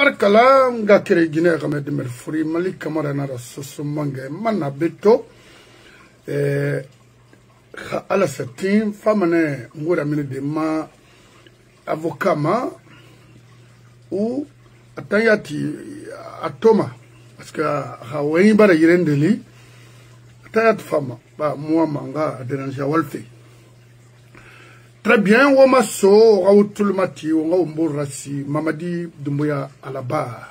tabarkala nga kere Guinée game de merfuri mali kamara na soso mange manna beto ala satin famane ngora mine de ma avocat ma ou atayati atoma parce que hawaii bara yirendeli atayat fama ba moi manga déranger walfe très bien woma so rawtul mati wo mborasi Mamadi Doumbouya à la barre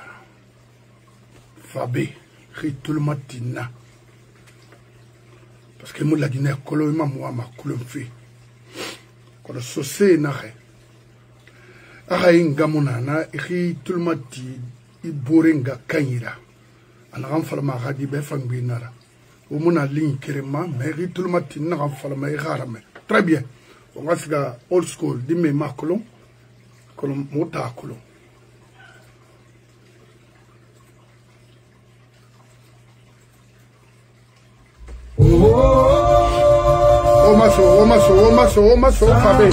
Fabé ritul matina parce que la Guinée kolo ma moi ma kulumfi ko do sosé na re ahay ngamuna na ritul mati iborenga kanyira ana ram fala ma gadi be fangbi nara o muna ligne kerema mais ritul mati na ram fala ma garame très bien on va faire old school dimé makolon kolon mota kolon o maso Fabé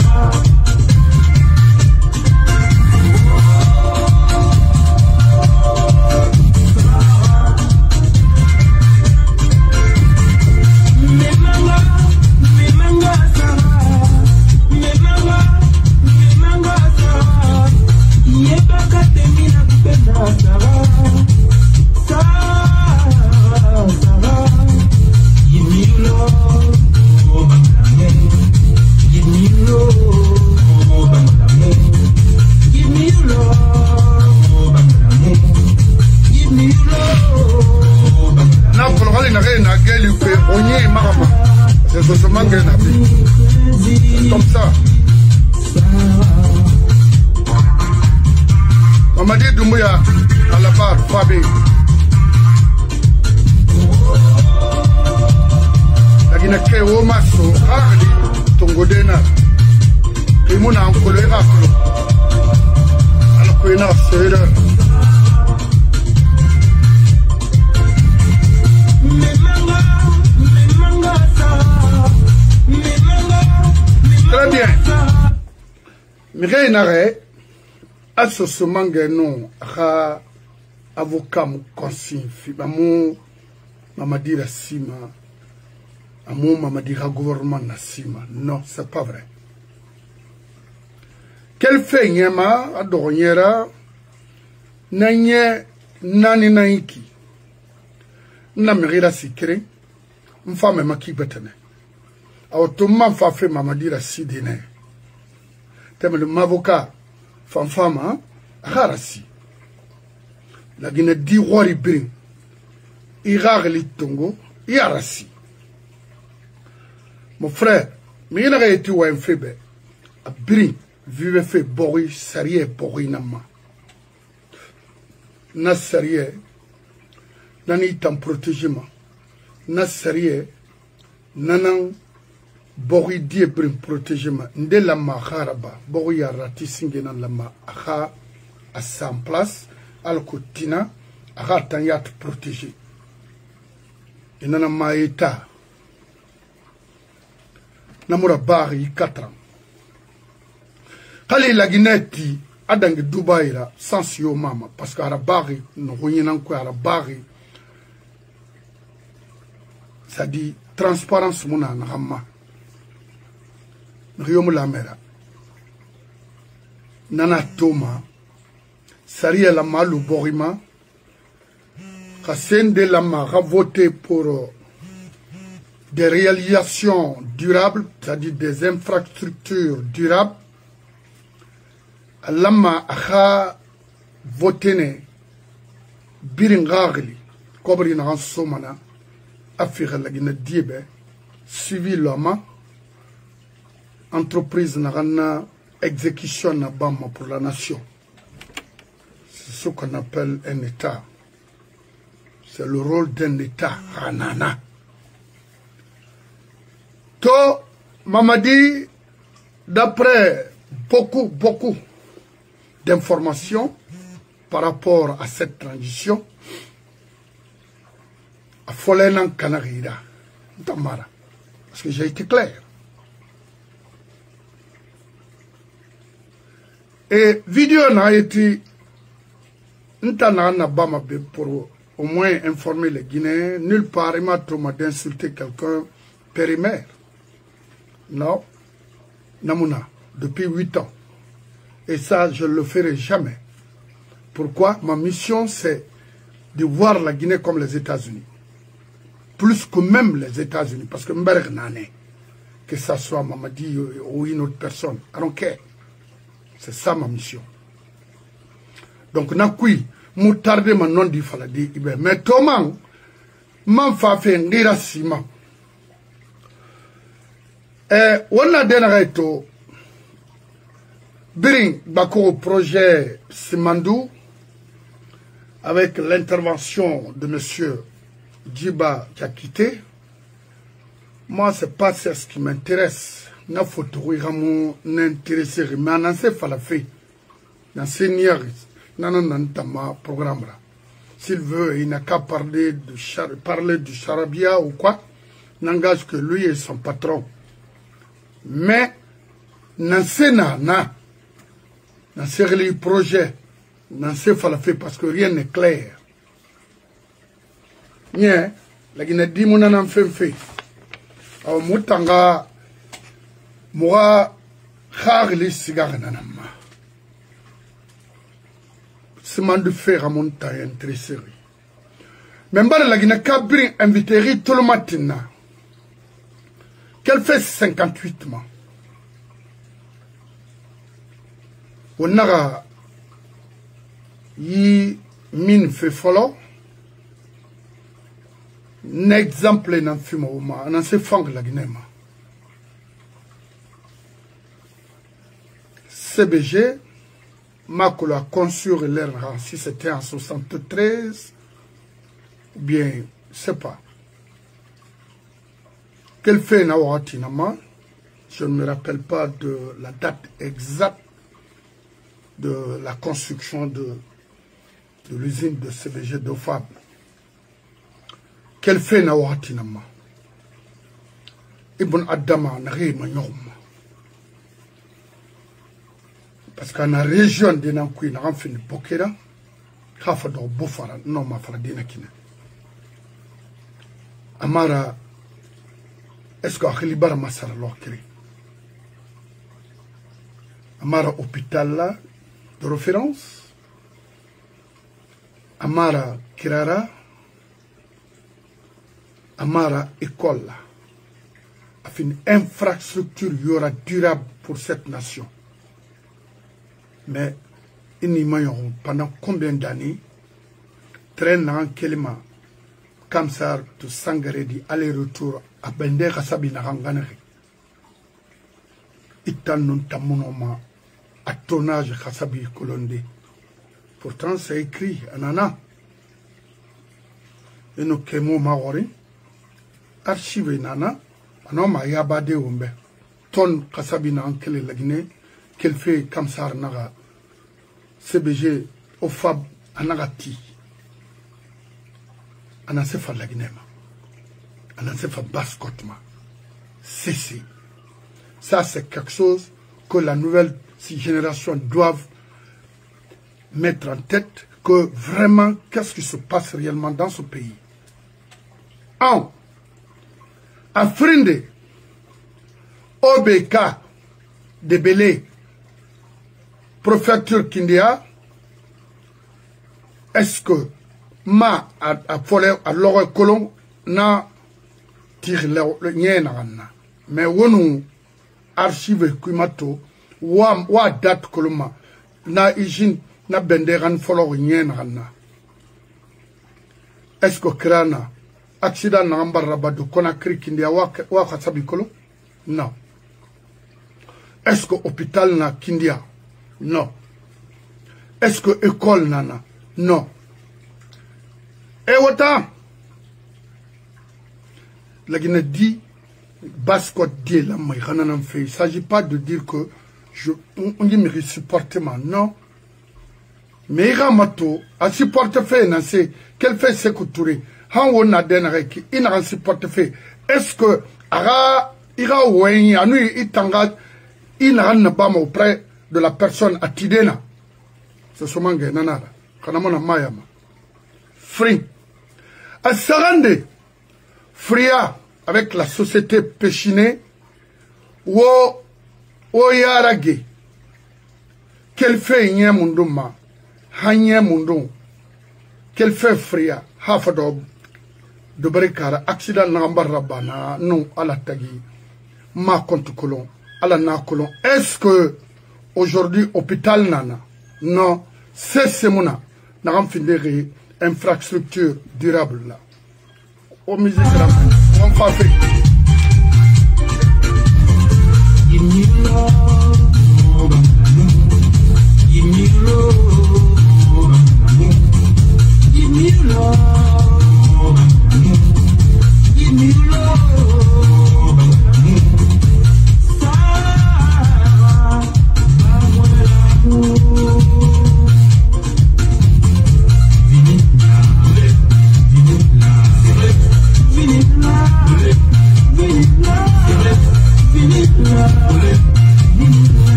comme ça. Mamadi Doumbouya à la barre, Fabé. La Guinée est au masso, Arli, Tongodena. Et mon oncle est rafle. Alors qu'il y a un très bien. Mireille Nare, à ce moment non, à avocat mon consigne, mon Mamadi Rassima, à mon Mamadi gouvernement Nassima. Non, c'est pas vrai. Quel fait Nyama, à Dorniera, Nanye, Nani Naiki, Namirira Sikre, une femme maki betene. Autrement, fa fait Mamadi Rassidine. T'aimes le m'avocat, femme, Harassi. La Guinée dit Wari Bring. Irak li Tongo, Yarassi. Mon frère, mais il a été un faible. A Bring, vive fait Bori, Sarié, Bori Nama. Na Sarié, Nani t'en protégement. Na Sarié, Nanan. Bori die brin protégement nde la ma haraba bori ya rati singena la ma aha à 100 place al kotina aha tanyat protégé inana ma eta namura bari 4 ans kali la Guinée adangi Dubaï la sans yo mama parce que arabari no hoyinan ko arabari ça dit transparence mona na hamma Riom la mera Nana Toma Saria la malou borima Kassende la ma a voté pour des réalisations durables, c'est-à-dire des infrastructures durables. Lama a voté ne Biringagli Kobri na Somana Afira la Guinée Diebe suivi l'homme entreprise n'a exécution na bama pour la nation. C'est ce qu'on appelle un État. C'est le rôle d'un État. Ranana. To Mamadi, d'après beaucoup d'informations par rapport à cette transition, a Folenan Canarida. Parce que j'ai été clair. Et vidéo n'a été Ntana Bama pour au moins informer les Guinéens, nulle part il m'a trop d'insulter quelqu'un périmère. Non, Namuna, depuis 8 ans. Et ça, je ne le ferai jamais. Pourquoi? Ma mission, c'est de voir la Guinée comme les États-Unis. Plus que même les États-Unis. Parce que Mberg Nané, que ça soit Mamadi ou une autre personne, I don't care. C'est ça ma mission. Donc, Nakui, Moutarde ma non di faladi ibe. Mais Thomas, man fa fe ngira sima. On a dénaré Biring Bako projet Simandou avec l'intervention de monsieur Djiba qui a quitté. Moi, c'est pas ce qui m'intéresse. Na photo n'intéresse mais on sait falafé. Dans seigneur nanana programme là. S'il veut, il n'a qu'à parler du charabia ou quoi. N'engage que lui et son patron. Mais dans ce projet, dans ce falafé parce que rien n'est clair. Bien, la Guinée dit mon anan fait. Alors moutanga moi khagli cigare nanama. C'est de faire à mon temps intéressé. Même pas la Guinée Cabri invité tout le matin. Qu'elle fait 58 mois. On a y mine fait follow. N'exemple n'en fume au ma. On a se fang la Guinée. CBG. Makolo a conçu l'air si c'était en 73 ou bien, je sais pas. Quel fait Nawatinama? Je ne me rappelle pas de la date exacte de la construction de l'usine de CBG d'Ofab. Quel fait Nawatinama? Ibn Adama Nari Manyom. Parce qu'en la région de Nankoui, nous avons fait une bokera, nous avons fait un bofara, non, ma frère Dinakina. Amara, est-ce que Akhilibara Massara l'okri? Amara hôpital là, de référence. Amara Kirara. Amara école là. Afin une infrastructure y aura durable pour cette nation. Mais pendant combien d'années, traînant Kelima, Kamsar, de Sangaredi, aller-retour à Bender Kasabi Naranganeri. Itan non tamunoma, à tonnage Kasabi Kolonde. Pourtant, c'est écrit, Anana. Et nous Kemo Maori, archive Nana, Anoma Yabade Umbe, ton Kasabi Nankele la Guinée. Qu'elle fait comme ça, CBG, au Fab, Anagati, Anasefa Laginema, Anasefa Baskotma, ceci. Ça, c'est quelque chose que la nouvelle génération doivent mettre en tête, que vraiment, qu'est-ce qui se passe réellement dans ce pays. Un, Afrindé, OBK, de Belé, Préfecture Kindia, est-ce que ma a volé à l'or colon na tire le nien mais wonu archive kumato wa date koloma na ijin na benderan follow nien na est-ce que krana accident na ambaraba de Conakry Kindia wa khasabi kolon non est-ce que hôpital na Kindia? Non. Est-ce que école nana? Non. Et autant, la Guinée dit, Baskot dit la il ne s'agit pas de dire que on dit me supporter non. Mais Ramato a supporté fait c'est quel fait c'est couturé. Han on a denreki il n'a supporté fait. Est-ce que ira oué anu itanga il n'a pas auprès de la personne à Tidena. C'est seulement Nanara. kanamona mayama Free à Sarande Fria avec la société Péchiné wo yarage quel fait nye munduma hanye mundum quel fait Fria hafado de barikara accident nambar rabana non ala tagi ma compte colon ala na colon est-ce que aujourd'hui hôpital nana non c'est semuna n'agam findere infrastructure durable là au musée on va faire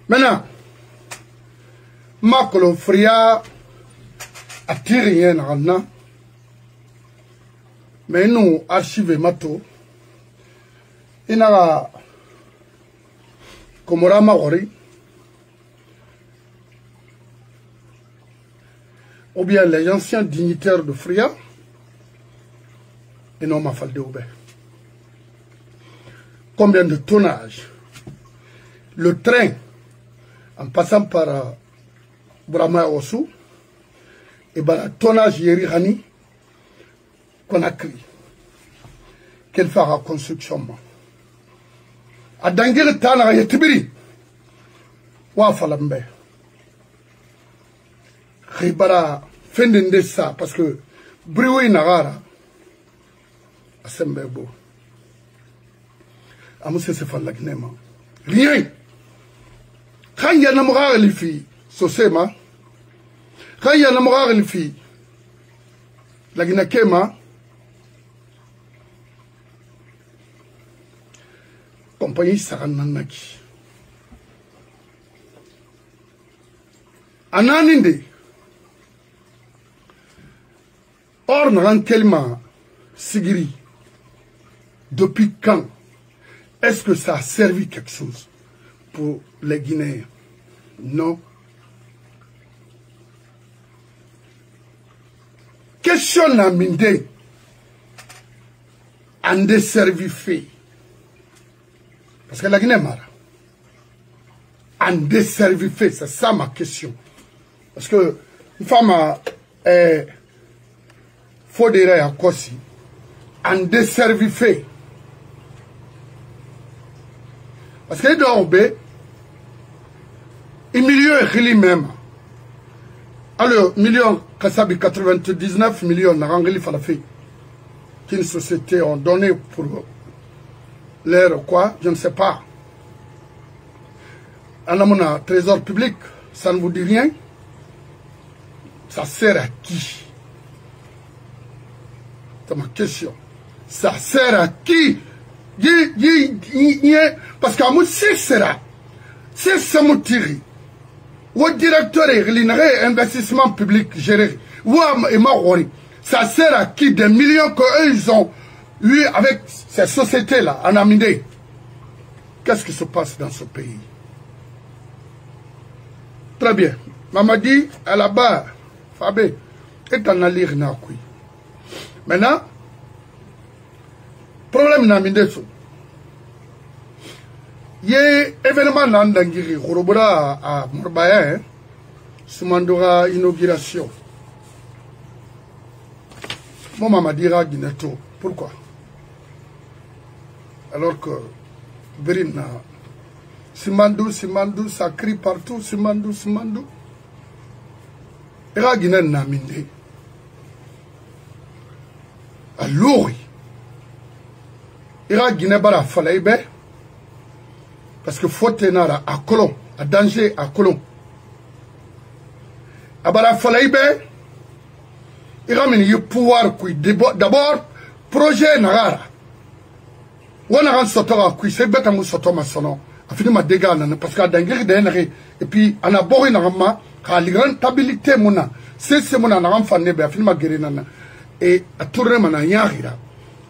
Maintenant, ma Fria attire rien à mais nous archive mato il a Komora Maori ou bien les anciens dignitaires de Fria et non ma falde Aubert. Combien de tonnage le train en passant par Brahma Osu et par le tonnage Yerihani qu'on a créé. Quelle fera construction? A Dangir Tana Yetibiri Wafalambe. Ribara Fendende ça parce que Brioué Nagara a Sembebo. Amousse se fait la Guinée. Rien. Quand il y a un amour les filles, Sosema, quand il y a un amour les filles, la Guinakema, compagnie Sarananaki. Ananinde, or n'a tellement Sigiri, depuis quand est-ce que ça a servi quelque chose pour les Guinéens? Non. Question n'a mindé en desservi fait. Parce que la Guinée mara. En desservi fait, c'est ça ma question. Parce que une femme faut dire à Kossi, en desservi fait. Parce qu'il doit obéir. Un million est même. Alors, million, Kassabi 99 millions, n'a rangé falafé. Qu'une société ont donné pour l'air quoi, je ne sais pas. En amont un trésor public, ça ne vous dit rien. Ça sert à qui? C'est ma question. Ça sert à qui? Parce qu'à moi, c'est ça. C'est ça mon tiré. Ou directeur et investissement public géré. Ou ça sert à qui des millions qu'eux ils ont eu avec ces sociétés-là en Amindé? Qu'est-ce qui se passe dans ce pays? Très bien. Mamadi, à la barre, Fabé, est en alire Nakui. Maintenant, problème Namindé. Il y a un événement dans Dangiri, Korobora à Morbaya, Soumandora inauguration. Mon maman dira Guineto. Pourquoi? Alors que Berina Simandou, Simandou, ça crie partout, Simandou, Simandou. Ira Guinée Naminde. A Louri. Ira Guinée Bara Falaïbe. Parce que faute nara à Colomb, à danger à Colomb. A Bara Falaïbe. Ira mini pouvoir qui d'abord projet nara. Wana sotora qui c'est bête à soto sono. A fini ma dégâts parce qu'à dangir d'enri et puis en abord une rama car la rentabilité mona c'est mon en enfant nebe a fini ma guérinana et à tourner mana yahira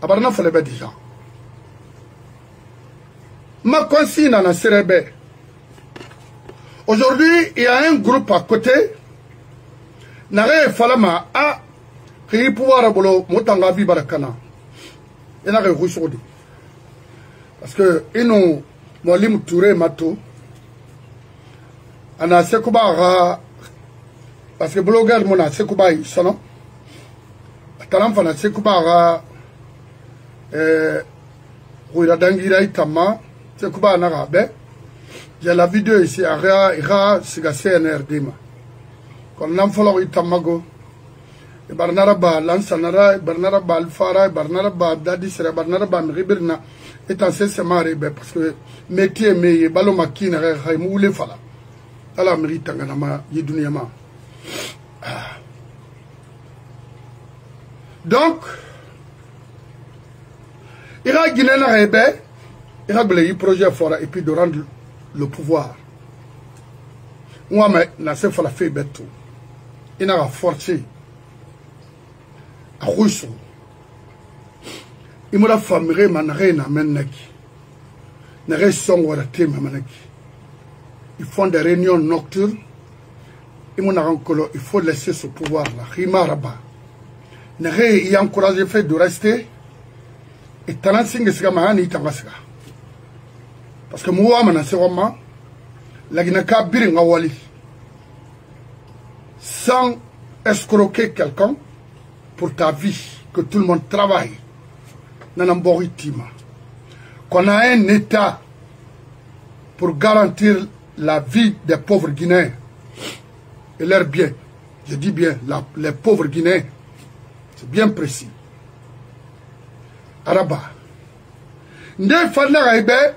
a barna fallait bien déjà ma consigne na serebe. Aujourd'hui il y a un groupe à côté n'arrête falama a qui pouvoir bolo motanga bi barakana et n'arrête roussodi parce que ils Molim Touré Mato, ana Sekouba, parce que blogueur mona Sekouba sono, talam fana Sekouba, Ouira Dangira Itama, Sekouba Narabe, j'ai la vidéo ici, Ira Siga CNRD. Quand l'enfant Itamago, et Barnaraba, Lansanara, Barnaraba Alfara, Barnaraba Dadi Sera, Barnaraba Ribirna. Et en ce moment, parce que métier, mais ballon makine, moulé fala. Alors, mérite un yiduniama. Donc, il y a Guinée na rebe, il y a un projet fort et puis de rendre le pouvoir. Moi, mais c'est la fait bête. Il a forcé à Rousseau. Il m'a fait manrer na menaki. N'a son warate manaki. Ils font des réunions nocturnes. Il faut laisser ce pouvoir là. Rimaraba. Il y a encouragé le fait de rester. Et Tanasing est mahani Tangasga. Parce que moi, c'est vraiment la Guinaka Biringa Wali. Sans escroquer quelqu'un pour ta vie, que tout le monde travaille. Qu'on a un État pour garantir la vie des pauvres Guinéens et leurs biens. Je dis bien, les pauvres Guinéens. C'est bien précis. Araba. Nde Fanda Raïbe,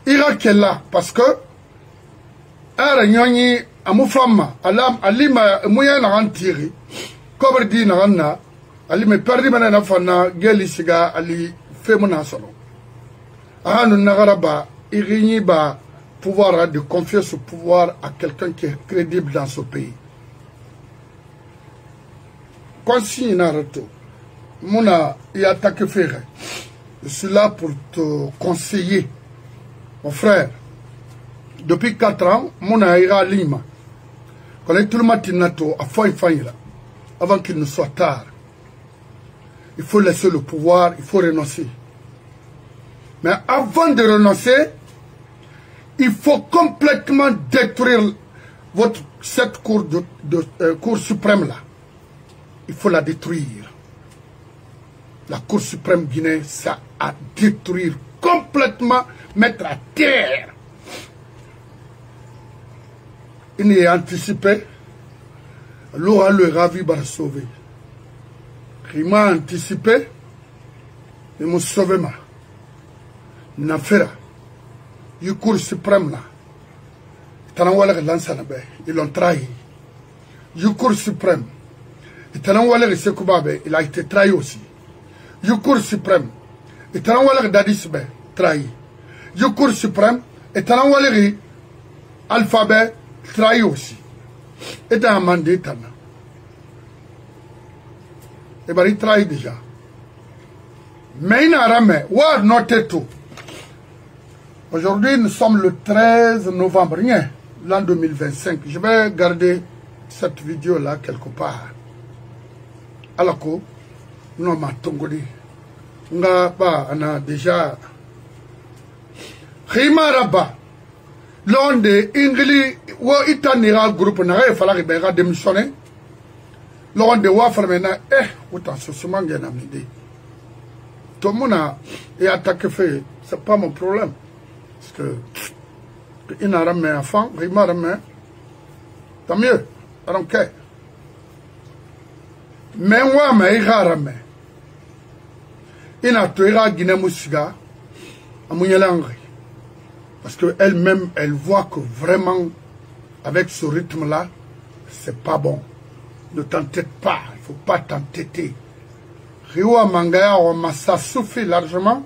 Irak est là parce que Ara Nyoni, Amoufama, Alima, Mouya Narantiri, Koberdi Narana, Ali me perdi mana fana geli siga ali femona solo. Anu nagaraba irini ba pouvoir de confier ce pouvoir à quelqu'un qui est crédible dans ce pays. Consigne Naruto. Mona y attaque faire. Je suis là pour te conseiller. Mon frère, depuis 4 ans, Mona ira à Lima. Quand tout le matin à fin là, avant qu'il ne soit tard. Il faut laisser le pouvoir, il faut renoncer. Mais avant de renoncer, il faut complètement détruire cette cour suprême là. Il faut la détruire. La Cour suprême guinéenne, ça à détruire complètement, mettre à terre. Il n'y a anticipé. L'aura le ravi va sauver. Il m'a anticipé, il m'a sauvé. N'affaire, le Cour suprême là, ils l'ont trahi. Le Cour suprême, il a été trahi aussi. Le Cour suprême, trahi. Le Cour suprême, alphabet trahi aussi. Et dans un mandat. Et bien, il travaille déjà. Mais il n'a jamais. War noté tout. Aujourd'hui, nous sommes le 13 novembre, l'an 2025. Je vais garder cette vidéo-là quelque part. Alors que, nous m'avons tongoli. On a déjà. Rimaraba. L'on de Ingli, ou Itanira groupe, n'a pas fallu démissionner. L'on de Wafar maintenant, autant ce moment que j'ai amené. Tout le monde est attaqué, c'est pas mon problème. Parce que il n'a jamais enfant, il m'a jamais. Tant mieux, I don't care. Mais moi, mais il a jamais. Il a tout, il a Guinée Moussiga, à Mounielangri. Parce qu'elle-même, elle voit que vraiment, avec ce rythme-là, c'est pas bon. Ne t'entête pas, il ne faut pas t'entêter. Riwa Mangaya, on m'a ça souffert largement.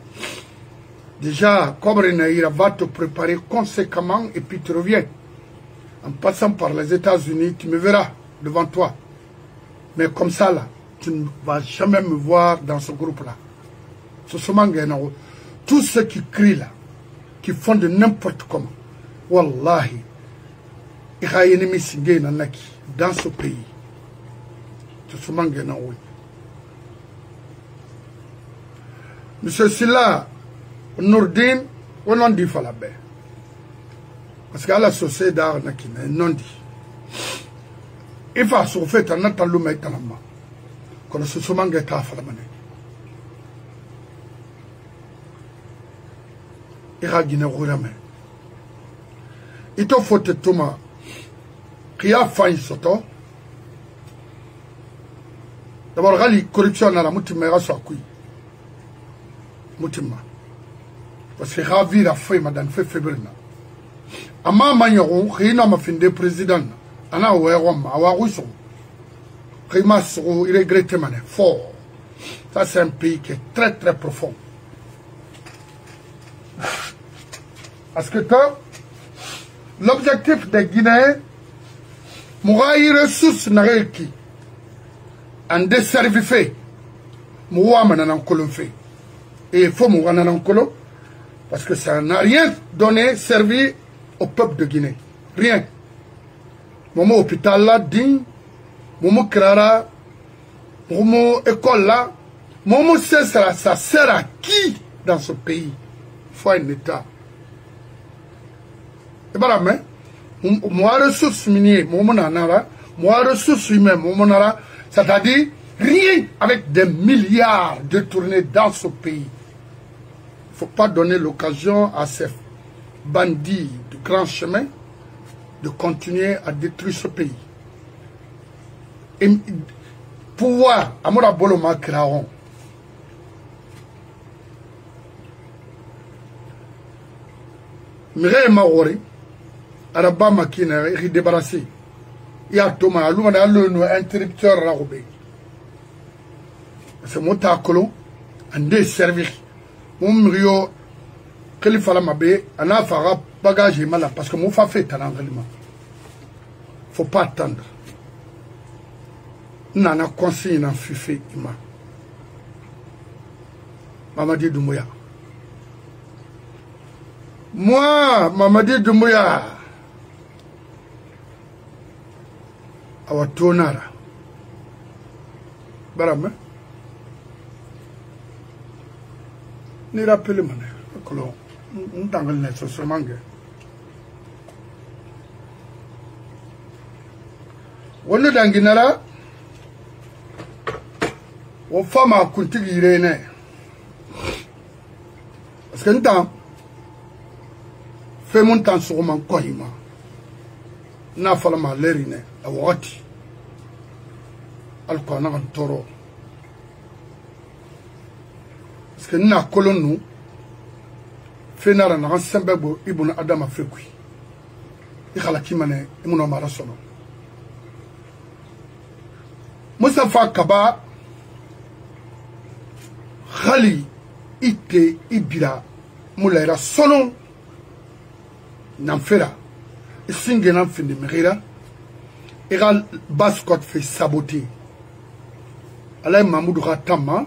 Déjà, Kobrinaïra va te préparer conséquemment et puis tu reviens. En passant par les États-Unis, tu me verras devant toi. Mais comme ça, là, tu ne vas jamais me voir dans ce groupe-là. Tous ceux qui crient là, qui font de n'importe comment, Wallahi, il y a un ennemi dans ce pays. Monsieur Silla, Nourdine, on en dit Falabé. Parce qu'à la société d'art, non dit. Il faut se faire un autre lume et un homme. Quand ce sont mangués à Falabane. Il y a Guinée Rourame. Il te faut te tomber. Qui a failli soto. D'abord, la corruption à la moutimera soit qui. Moutima. Parce que ravi la feuille, madame, fait faible. Ama Magnon, Rina m'a fait des présidents. Ana Ouérom, Awarouson. Rimas, il regrette mané, fort. Ça, c'est un pays qui est très très profond. Parce que l'objectif des Guinéens, Mouraï ressources n'a qui en desservi fait. Mouama n'en colon fait. Et il faut mourir en colon. Parce que ça n'a rien donné, servi au peuple de Guinée. Rien. Momo hôpital là, digne. Momo krara. Momo école là. Momo ça sert à qui dans ce pays? Il faut un État. Et voilà, mais. Moi, ressources minières, momo nanara. Moi, ressources humaines, momo nara. C'est-à-dire, rien avec des milliards détournés dans ce pays. Il ne faut pas donner l'occasion à ces bandits du grand chemin de continuer à détruire ce pays. Et pouvoir, à mon aboloma créaron. Mireille Maori, Araba Makina, il débarrassé. Il y a Thomas, un interrupteur Raroubé. C'est mon tacolo, un desservi. Mon rio, Khalifa Lamabé, un affaire bagage malade parce que mon fa fait un environnement. Faut pas attendre. Nana conseil n'en fut fait ima. Mamadi Doumbouya. Moi, Mamadi Doumbouya. Awa tonara. Barame. Ni rappelez moi colon dans le net sur mangue on est dans Guinara on femme a continué irene parce que temps fait mon temps sur mon kohima na fala ma lerine a wati alko na toro parce que nous avons nous fait un sembebo ibn Adam Afrique. Il y a qui mané ibn Omar Sono. Moustapha Kaba Khali Ite Ibira Moulaira Sono Namfera et Singenam fin de Merira et Baskot fait saboter. Alain Mahmoud Ratama.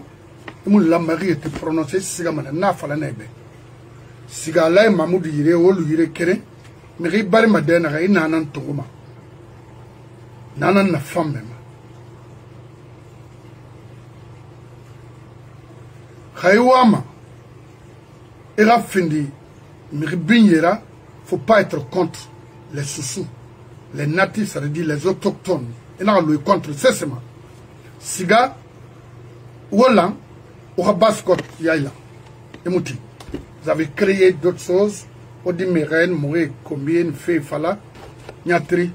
La Marie était prononcée Sigamana Nafala Nebe. Sigala Mahmoud Yire, ou Yire Kere, Mary Barry Madena, Nanan Togoma. Nanan na femme même. Khayouama, Era Fendi, Mary Binyera, faut pas être contre les sous-sous, les natifs, ça veut dire les autochtones. Et là, on contre cessement. Siga, Wallan, ou Baskot Yaila. Vous avez créé d'autres choses Odi Meren, Moué, combien fait Fala, Nyatri.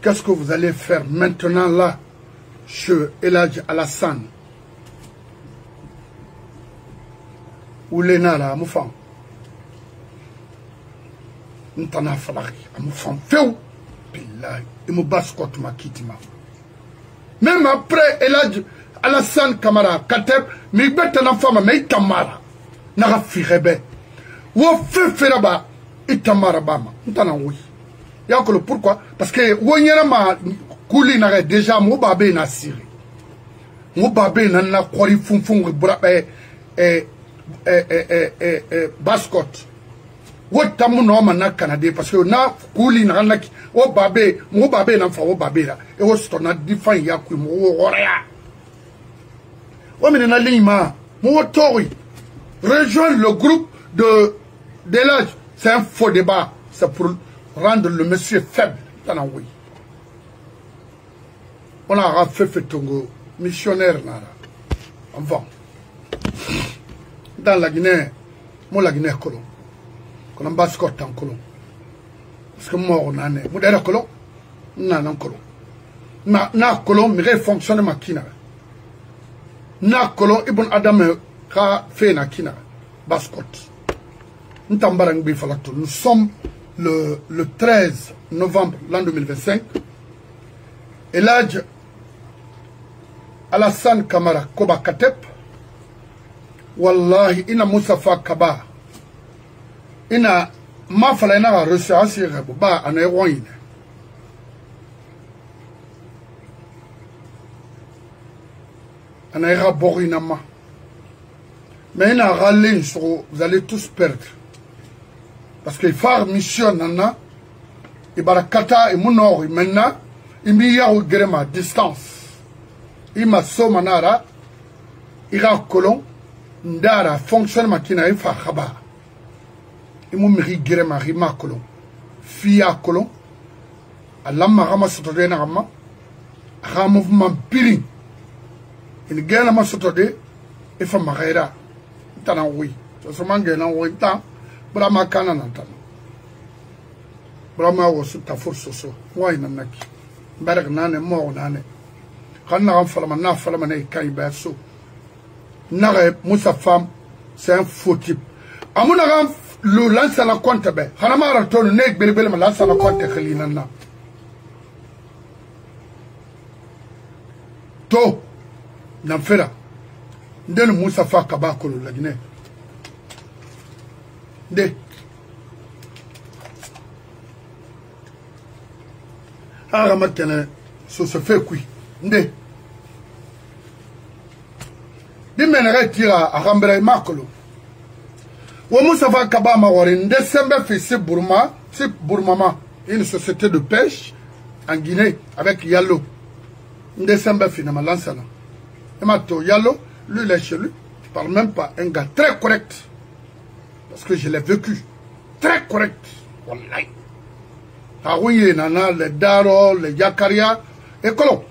Qu'est-ce que vous allez faire maintenant là, chez Eladj Alassane? Ou Lénara, Moufan. Ntana Falari, Moufan, Féou. Pillaï, et mou baskot ma kitima. Même après Eladj Alassane Kamara, Kateb, mais il bête un enfant, mais il tamara. Nara firebe. Ou fait feraba, il tamara bama. Ntana oui. Y'a que le pourquoi? Parce que Wonyera ma kouli n'a déjà mou babé na siri. Mou babé n'a kwari funfun brabe baskot. Wota mu no ma na Canada parce que na kouli na naki o babé mou babé na fa o babé la e o stona difan ya ku mo orea. O mena lima mou tori. Rejoindre le groupe de l'âge, c'est un faux débat, c'est pour rendre le monsieur faible. On a fait Tongo, missionnaire, enfin. Dans la Guinée, moi la Guinée colon. Qu'on a bascot en colon. Parce que moi on en est. Moi derrière colon, non colon. Na colon, mais fonctionne ma kina. Na colon, Ibn Adam ka fait na kina. Bascot. Nous sommes le 13 novembre l'an 2025. Eladj Alassane Kamara Koba Katep. Wallahi, ina Moussafa Kaba. Ina mafala ina reçu asir ba ane roine. Ane raborina ma. Mais ina râlé sur vous allez tous perdre. Parce que phare mission nana et barakata et monor maintenant il m'y a grema distance il m'a somanara ira colon ndara fonctionne makina et fa khaba il m'a grema rima colon fia colon alamma rama sotode na rama ra mouvement piri il gagne ma sotode et fa magera tana oui so mangena oui ta Brahma kana nantano. Brahma was ta force so. Why nanaki? Berg nane mo nane. Kana falama na falama ne kai berso. Nare Moussa femme, c'est un faux type. Amuna ram le lance la compte be. Hanamara ton nek belbel ma lance la compte khalinana. To namfera. Ndene Moussa fa kabakolo la Guinée. De Aramatene so se fait qui nde di menere tira a rambere makolo wo Moussa va Kaba Mawari nde sembe fils Bourma c'est Bourmama une société de pêche en Guinée avec Yallo nde sembe finalement lansana et mato Yallo lui il est chez lui je parle même pas un gars très correct. Parce que je l'ai vécu. Très correct. Wallahi. Aouye, nana, les Daro, les Yakaria, et colon.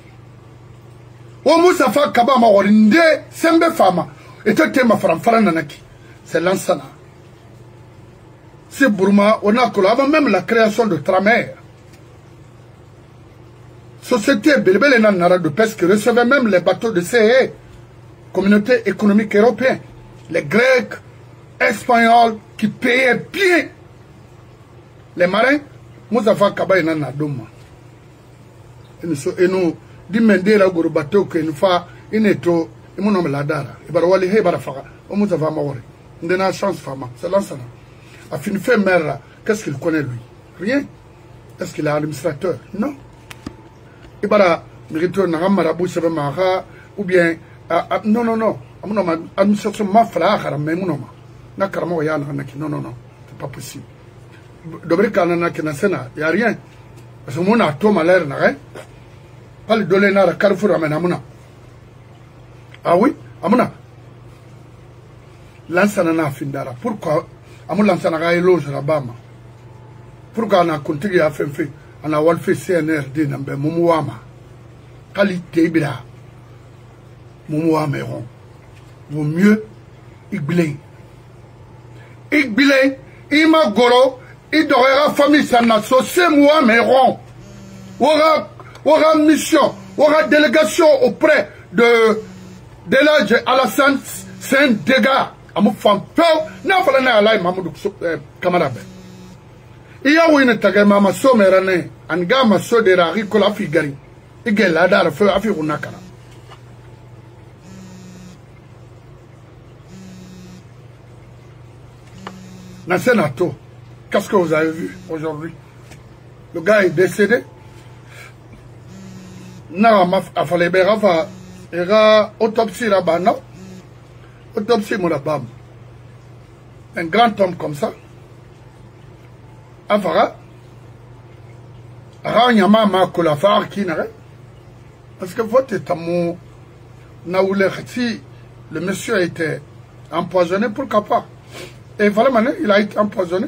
O Moussa fa Kaba Mawari nde sembe fama. Et toi, t'es ma fara nanaki. C'est l'ansana. C'est Bourma, on a colon. Avant même la création de Tramer. Société Belbel et Nanara de pêche qui recevait même les bateaux de CE, Communauté économique européenne. Les Grecs, Espagnols qui payaient bien les marins. Moussa Kaba na doma. Et nous dimende la guru bateau que nous fa ineto et mon nom la dara. Et barawali he barafara. O Moussa Mawari. On a chance fama. C'est l'ansana. A fin fait mère, qu'est-ce qu'il connaît lui? Rien. Est-ce qu'il est administrateur? Non. Et bara mérito na marabout se mara ou bien non. Mon administration ma frère mais mon nom. Non, c'est pas possible. Il n'y a rien. Parce que mon atome a l'air, pas le donner à Carrefour à Amuna. Ah oui, Amuna. L'ansana Findara. Pourquoi Amuna Lansana loge la Bama? Pourquoi on a continué à faire on a fait CNRD Nambe Moumouama? Qualité Bira Moumouameron. Vaut mieux Igblé. Ik bile ima goro idorera famille sana so c'est moi mais rond aura mission aura délégation auprès de l'âge Alassane c'est un dégât amu fam peu na fala na alay Mamadou Camara be iya wina tagay mama so merane anga ma so de rari ko la figari igela dara fe afi kunakana na Sénato. Qu'est-ce que vous avez vu aujourd'hui? Le gars est décédé. Non, il fallait bien faire autopsie là-bas, non? Autopsie là-bas. Un grand homme comme ça. Afara. Aranyama ma kolafar qui n'a. Parce que votre état-mon si le monsieur a été empoisonné, pourquoi pas? Et voilà, il a été empoisonné.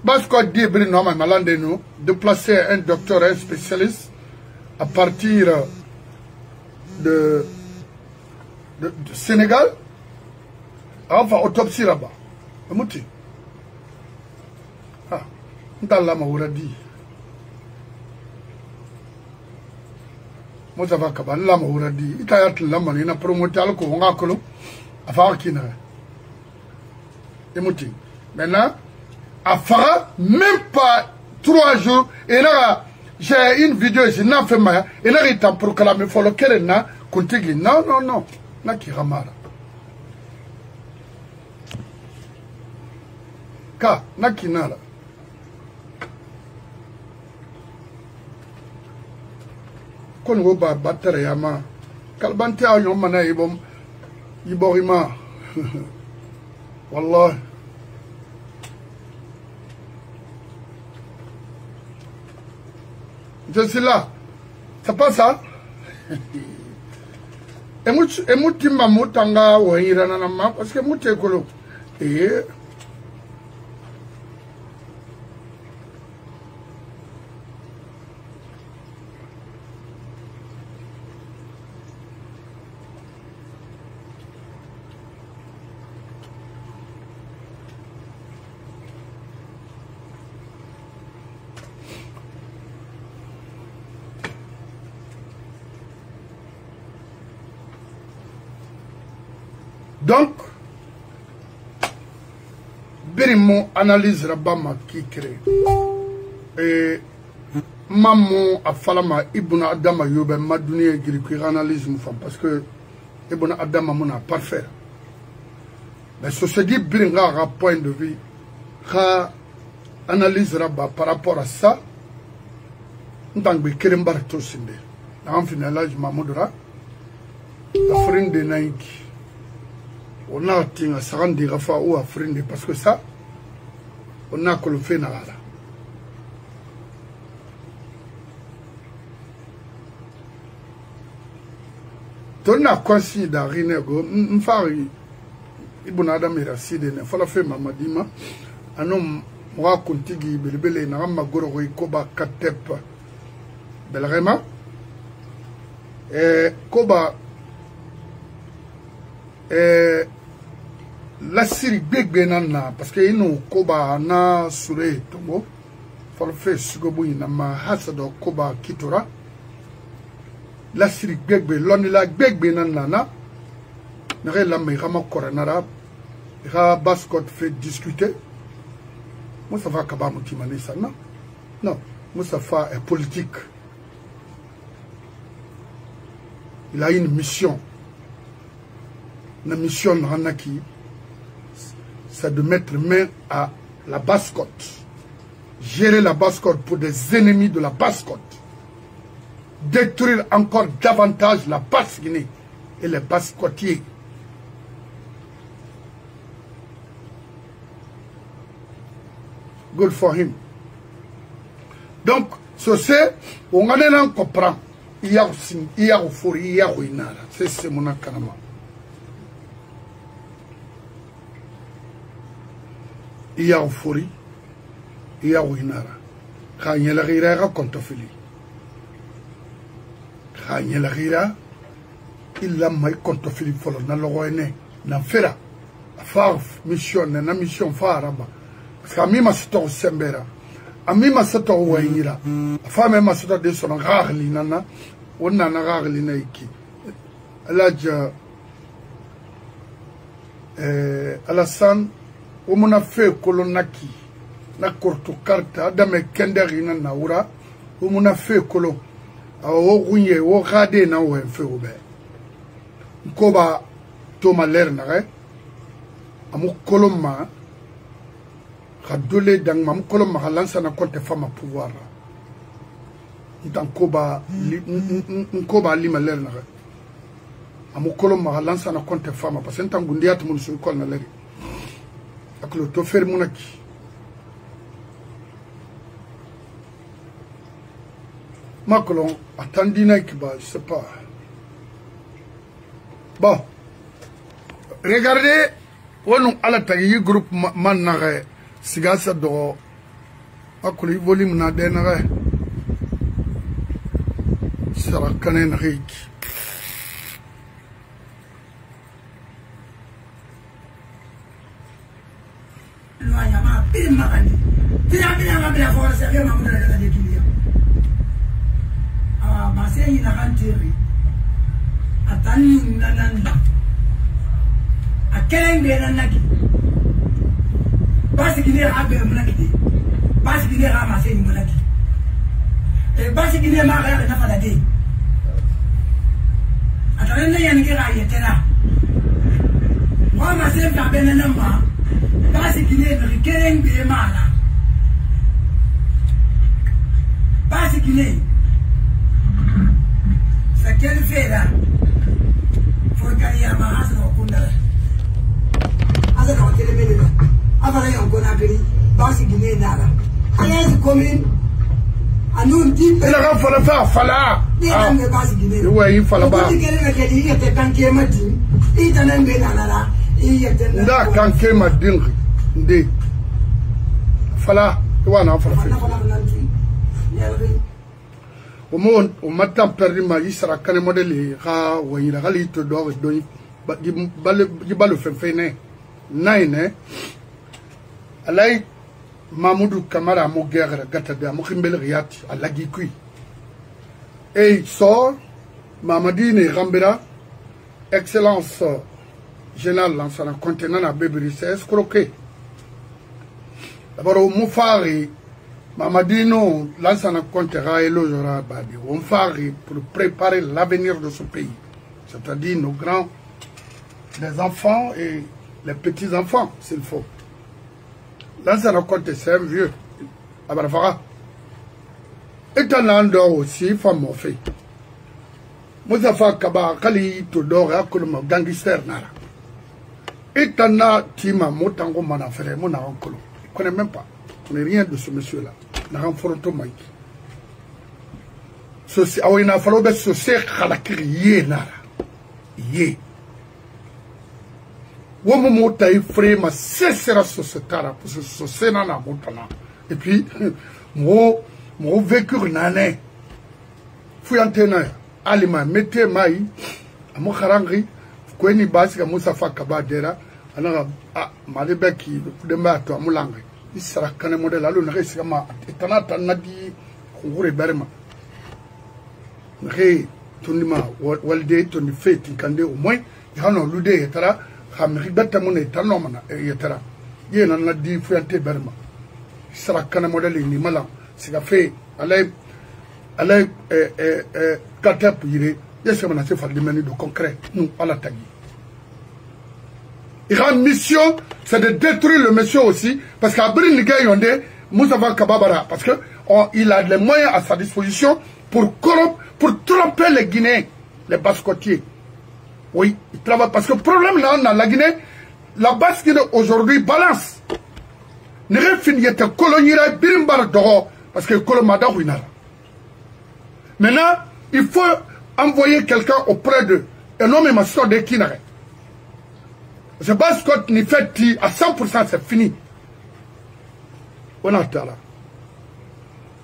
Parce qu'on dit de placer un docteur, un spécialiste à partir de Sénégal, enfin autopsie là-bas. Ah, dans la maouradi. Moi, ça va qu'à la maouradi. Il y a la manina promoté à l'eau, à faire qui n'a. Maintenant, à Farah, même pas 3 jours, et là, j'ai une vidéo ici, n'a fait ma, et là, il t'a proclamé, il faut le qu'elle n'a, continue. Non, non, non, n'a qui ramara. Ka, n'a qui n'a là. Quand on va battre Yama, Kalbante a yon mana yiborima. Wallah. Je suis là. C'est pas ça? Et mouti mamutanga ou hiranama parce que mouti kolo. Et donc, Birimo analyse Rabama qui crée. Et Maman a falama Ibuna Adama Yobe Madouni qui analyse mon femme parce que Ibuna Adama mon a parfait. Mais ceci dit, Biringa a point de vue, analyse Rabba par rapport à ça. Nous avons Kirimbar Tosinde. En finalage, Mamoudra, la frine de Naïki. On a un saran de Rafa ou à Frinde parce que ça, on a que le fait nara. On a conscience d'Arinego, m'fari, Ibunada Miraside, ne fala fait Mamadima, un homme, moi, contigi, belebele, n'ama goro, koba, katep, belrema, et koba, la Syrie bénana parce que nous koba na sure tombo for fait sugobu na ma hasado koba kitora la Syrie bégbe lonila bégbe nana na la mais rama koranara ra bascot fait discuter Moustapha Kaba Moutimani ça non non Moustapha est politique, il a une mission. La mission Ranaki, c'est de mettre main à la Basse-Côte. Gérer la Basse-Côte pour des ennemis de la Basse-Côte. Détruire encore davantage la Basse-Guinée et les Basse-Côtiers. Good for him. Donc, ceci, on a comprend. Il y a aussi, il y a euphorie, il y a ruinara. C'est mon akanama. Il y a euphorie, il y a ruinara. Quand il y a la rira, contofili. Quand il y a la rira, il a mis contofili folo. N'a le roi né, n'a fait la mission, n'a mission faraba. parce que ami masato sembera ami masato wayira femme masato de son rarli nana onna na rarli na iki alaja Alassane omuna fe kolonaki na korto karta adame kenderi na naura omuna fe kolo o runye o gade na o fe obe nkoba toma lerna re amu koloma khadole dang mam koloma halansa na konte fama pouvoir nkoba lima lerna re amu koloma halansa na konte fama parce que ntangundi atu mun su kol na leri aklo to fer munaki Macron attendina qui va, je sais pas. Bon, regardez, on a la groupe manare, sigasa do, akuli volume na denare, sera kanen rik. Masih nak antiri, atani nananda, akeleng dia nanaki, basi kini abe mulaki, basi kini masih mulaki, basi kini maga na fala di, atani yang kira yetera, wa masih abe nanamba, basi kini keleng dia maga, basi kini. Quelle fera? Faut qu'il ma race au Kundara. Alors, on est venu. Avant, on connaît Basi Guinée Nara. Allez, commune. À nous, dit. Il a fallu faire fala. Basi Guinée. Oui, il fallait pas. Il était tanké Madin. Il était un bénana. Il était là. Tanké Madin. Ndé. Fala. Tu vois, non, fala. Au moment où maintenant perdu ma vie sera quand même modèle ha ou il a rallye te doit donner du bal fait fait naine alay Mamoudou Kamara mo guerre gata de mo khimbel riyat à la gikui et sort Mamadine Rambera excellence générale dans son contenant à Bébé c'est escroqué d'abord au Moufari Mamadino lance un compte Raël Babi. On fait pour préparer l'avenir de ce pays. C'est-à-dire nos grands, les enfants et les petits-enfants, s'il faut. Lance un compte, c'est un vieux. Abarafara. Et un andor aussi, femme au fait. Moussafa Kaba, Kali, Todor, Akoloma, gangster Nara. Et un a, Tima, Motango, Manafere, mon oncle. Je ne connais même pas. On n'est rien de ce monsieur-là. N'a renforcé Mike. Ceci, ah oui, il a fallu que ce soit Khalakiri yé nara. Yé. Womo mota y frère ma cessera ce tara pour ce sénat na montana. Et puis, mon vécu nané. Fouillantena, alima, mettez maï, à mon harangri, kweni basi ka Moussafa Kabadera, alors, ah, malibeki, de mato, à moulangri. Il sera quand même modèle à l'eau, et tanata nadi, on berma. Ré, tonima, walde, toni fait, tinkande, au moins, yano lude, etara, hamribeta mon etanomana, etara. Yen en a dit, fouillante berma. Il sera quand même modèle, ni malan, c'est fait, allez, katap, yire, yes, on a fait des menus de concret, nous, à la tagi. La mission, c'est de détruire le monsieur aussi, parce qu'à Brin Yonde, Moussafa Kababara, parce qu'il a les moyens à sa disposition pour corrompre, pour tromper les Guinéens, les Basse-Côtiers. Oui, il travaille, parce que le problème là, dans la Guinée, la Basse-Guinée aujourd'hui balance. Ne finit de coloniser Birimbar Doro, parce que Kolomada Winara. Maintenant, il faut envoyer quelqu'un auprès d'eux, et non, mais ma soeur de Kinare. Ce Basse-Côte ni fait à 100%, c'est fini. On a là.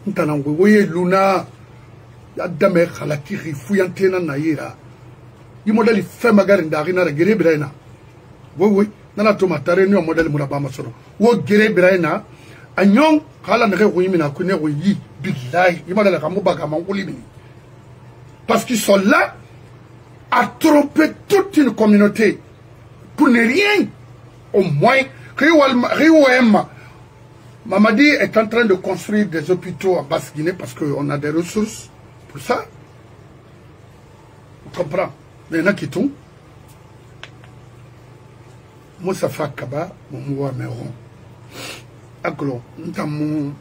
On a envoyé Luna, Yadame Khalakiri, Fouillantena Naïra. Il m'a dit, fait ma garde d'Arina, Guérébrena. Oui, oui. nana to matare ni o model muraba masoro wo gere biraina agnon kala ne ko yimina ko ne ko yi billahi imala la kamu baga manguli ni parce qu'ils sont là à tromper toute une communauté pour ne rien au moins Mamadi est en train de construire des hôpitaux en Basse-Guinée parce qu'on a des ressources pour ça. On comprend. Mais il y en a qui tombent. Moussa Kaba, mon moua meron. Aklo, ntamu,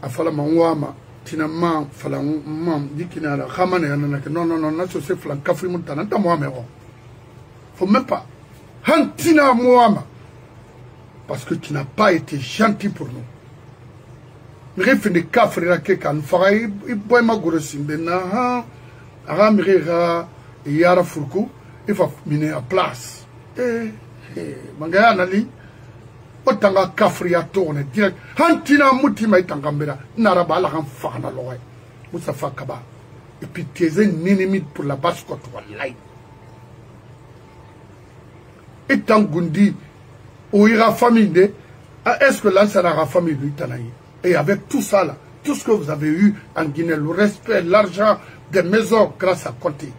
afala mouama, tinama, fala mam, dikinara, ramane, non, non, non, non, c'est flan, kafri moutana, ntamoua meron. Faut même pas. Hantina mouama. Parce que tu n'as pas été gentil pour nous. Mais il fait des cafres là que quand farai il boit ma grosse bena ara mirera yara furku il va miner à place mangaya nali otanga cafre ya tourne direct hantina mutima itangambera naraba la kan fana loy Moussa Kaba et puis tes ennemis pour la basse côte wallahi et tangundi ou ira famille, est-ce que là, ça n'aura famille lui, Tanaï? Et avec tout ça là, tout ce que vous avez eu en Guinée, le respect, l'argent, des maisons grâce à Conté.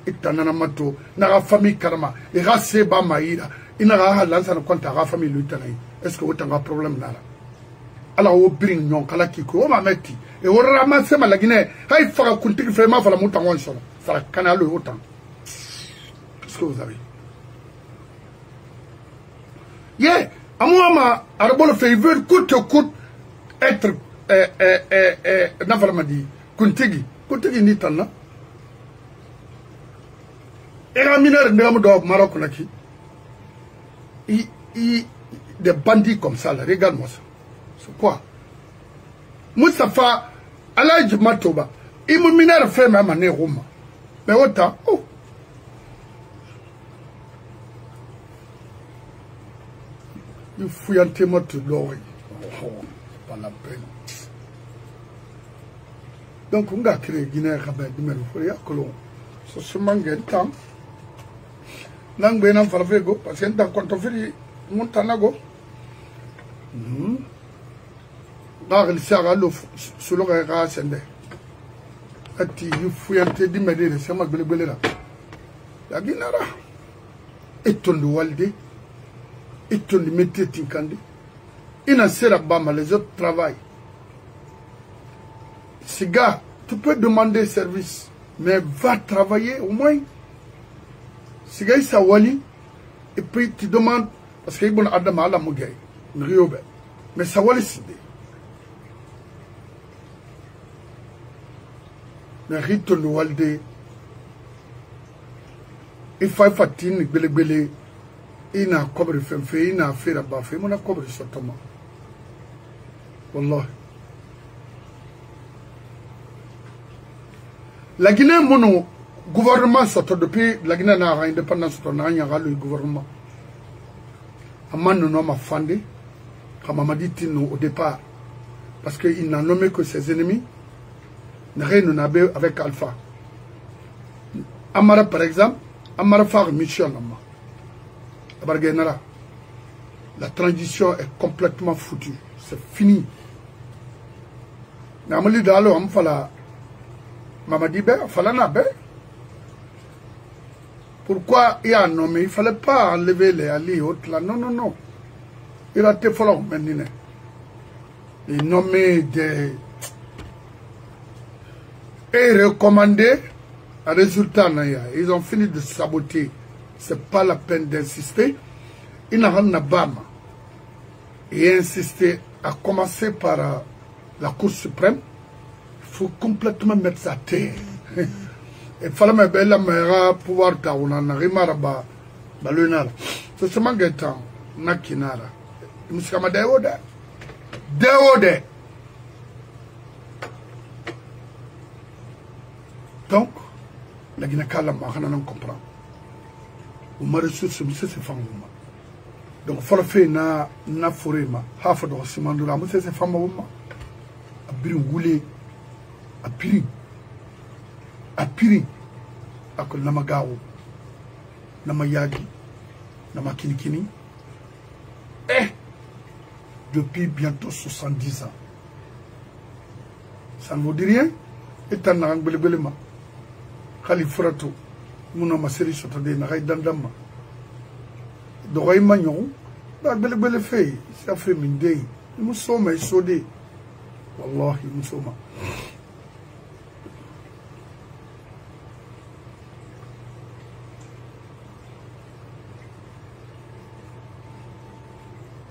Et Tananamato, n'aura famille Karama, et Raseba Maïra, il n'aura lancé un compte à la famille lui, Tanaï. Est-ce que vous avez un problème là? Alors, au Brignon, Kalakiko, on m'a mis, et on ramasse la Guinée, il faut que vous vraiment la montagne en sol, ça la canale autant. Qu'est-ce que vous avez? Yeah, à moi, Arabolo fait, il veut coûte que coûte être, Nafalamadi, Kuntigi ni Tana. Et un mineur de Maroc, des bandits comme ça, là, regarde-moi ça. C'est quoi? Moustapha, Alaïd Matoba, il me mineur fait même année Roma. Mais autant, oh. Il faut y aller de l'oreille. Pas la peine. Donc, on a créé Guinée, Rabais, Guinée, il faut y se manque un temps. Nang Bénin Farvego, parce que dans quand on fait Montanago, dans le Saralo, sur le Rassende. Il faut y aller de m'aider, c'est ma belle là. La Guinara. Et ton Walde. Et tu le mettais tinkandi. Il n'a pas les autres travaillent. Ces gars, tu peux demander service, mais va travailler au moins. Ces gars, ils s'awali, et puis tu demandes, parce qu'il y a Adam à la Mougaï, mais ça wali c'est des. Mais Rito le Walde, il faut fatine, belé. Il n'a pas de fait, il n'a fait la baffe, il n'a pas de sortement. Wallah. La Guinée, mon gouvernement sort depuis la Guinée n'a pas indépendance, on a le gouvernement. Aman nous n'a pas fondé, comme on m'a dit au départ, parce qu'il n'a nommé que ses ennemis, n'a rien avec Alpha. Amara, par exemple, Amara Far Michel Amma. La transition est complètement foutue. C'est fini. Namali Dalo, on fala Mamadi Bé, fala Nabé. Pourquoi il y a un nommé? Il ne fallait pas enlever les alliés autres là. Non, non, non. Il a été fallu maintenant. Il nommé des. Et recommandé. Un résultat, ils ont fini de saboter. C'est pas la peine d'insister. Il n'a rien à Bama. Et insister à commencer par la Cour suprême. Il faut complètement mettre sa terre. Il fallait me belle la pouvoir taouna na rimaraba balunara. C'est seulement que nakinara. Muskama deode. Deode. Donc, la Guinée-Kala on comprend. Ou ma ressource, c'est femme. Donc, il faut faire na forêt, hafa de Simandura, c'est femme. A Biringoulé, a Piri, a Piri, a Namagao, Namayagi, Namakinikini. Et depuis bientôt 70 ans. Ça ne vous dit rien? Et t'en as un belema. Khalifrato. Mouna maseri sotade na dandama. Doray magnon. Ba belebele fait. Ça fait mindé. Nous sommes sodé. Wallahi nous sommes.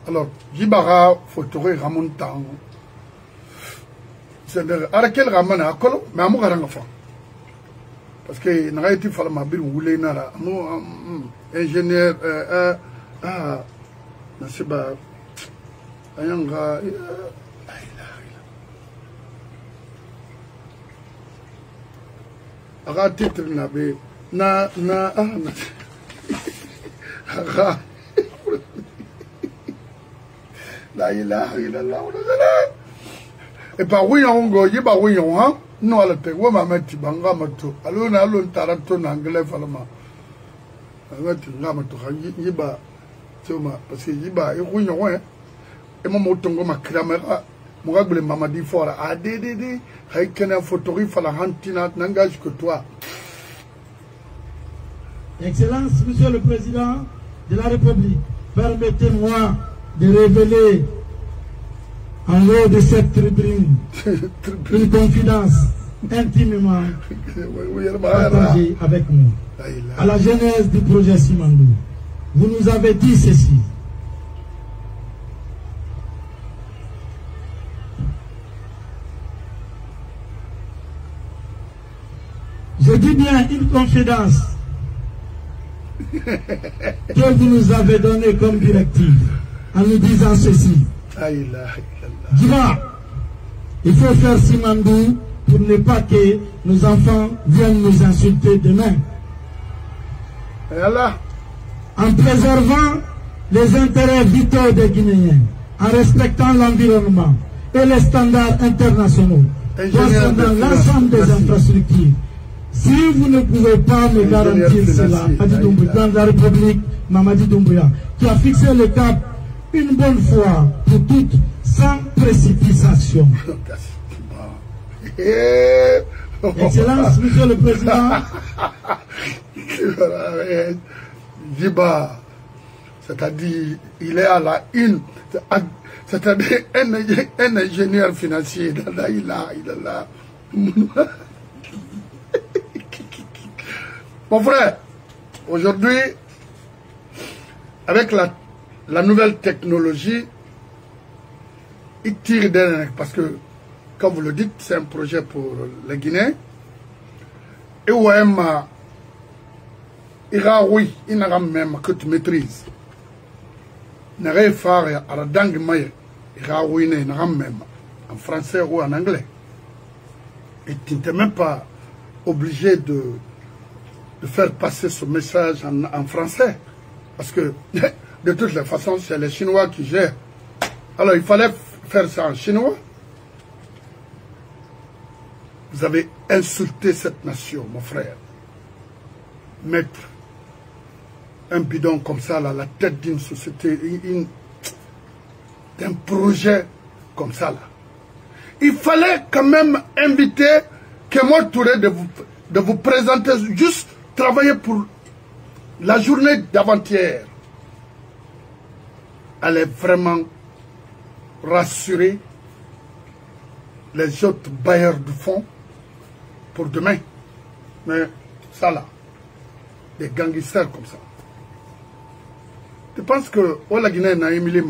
Alors, Jibara, Fotore, Ramontan. C'est-à-dire, à quel Ramana à Colo, mais à mon enfant. Parce que n'a pas été fait ma bille ou les nara. Ingénieur, ne sais pas. Ayanga. Aga titre nabe. Na. Aga. La ilaha illallah. Et par oui on go yiba oui on ha no ala te wo ma meti banga mato alo na alo taranto na anglais falama meti ngamato yiba toma parce que yiba e oui on e mo motongo ma camera mo gagle mamadi fora a de hay kana photographie fala hantina n'engage que toi. Excellence, Monsieur le Président de la République, permettez-moi de révéler en haut de cette tribune une confidence intimement partagée avec nous. À la genèse du projet Simandou, vous nous avez dit ceci. Je dis bien une confidence que vous nous avez donnée comme directive en nous disant ceci. Djiba, il faut faire Simandou pour ne pas que nos enfants viennent nous insulter demain. En préservant les intérêts vitaux des Guinéens, en respectant l'environnement et les standards internationaux, concernant l'ensemble des infrastructures. Si vous ne pouvez pas me garantir cela, dans la République, Mamadi Doumbouya, qui a fixé le cap une bonne fois pour toutes, sans précipitation. Excellence, Monsieur le Président. Djiba, c'est-à-dire, il est à la une, c'est-à-dire un ingénieur financier. Il a. Mon frère, aujourd'hui, avec la nouvelle technologie, il tire d'un, parce que, comme vous le dites, c'est un projet pour les Guinéens. Et OM, oui, il n'a même que tu maîtrises. Il n'a rien fait à la dangue maille. Il n'a même en français ou en anglais. Et tu n'es même pas obligé de faire passer ce message en français. Parce que, de toutes les façons, c'est les Chinois qui gèrent. Alors, il fallait faire ça en chinois. Vous avez insulté cette nation, mon frère. Mettre un bidon comme ça à la tête d'une société, d'un projet comme ça, là. Il fallait quand même inviter Kémo Touré de vous présenter, juste travailler pour la journée d'avant-hier. Allait vraiment rassurer les autres bailleurs de fonds pour demain. Mais ça là, des gangsters comme ça. Tu penses que la Guinée n'a émilé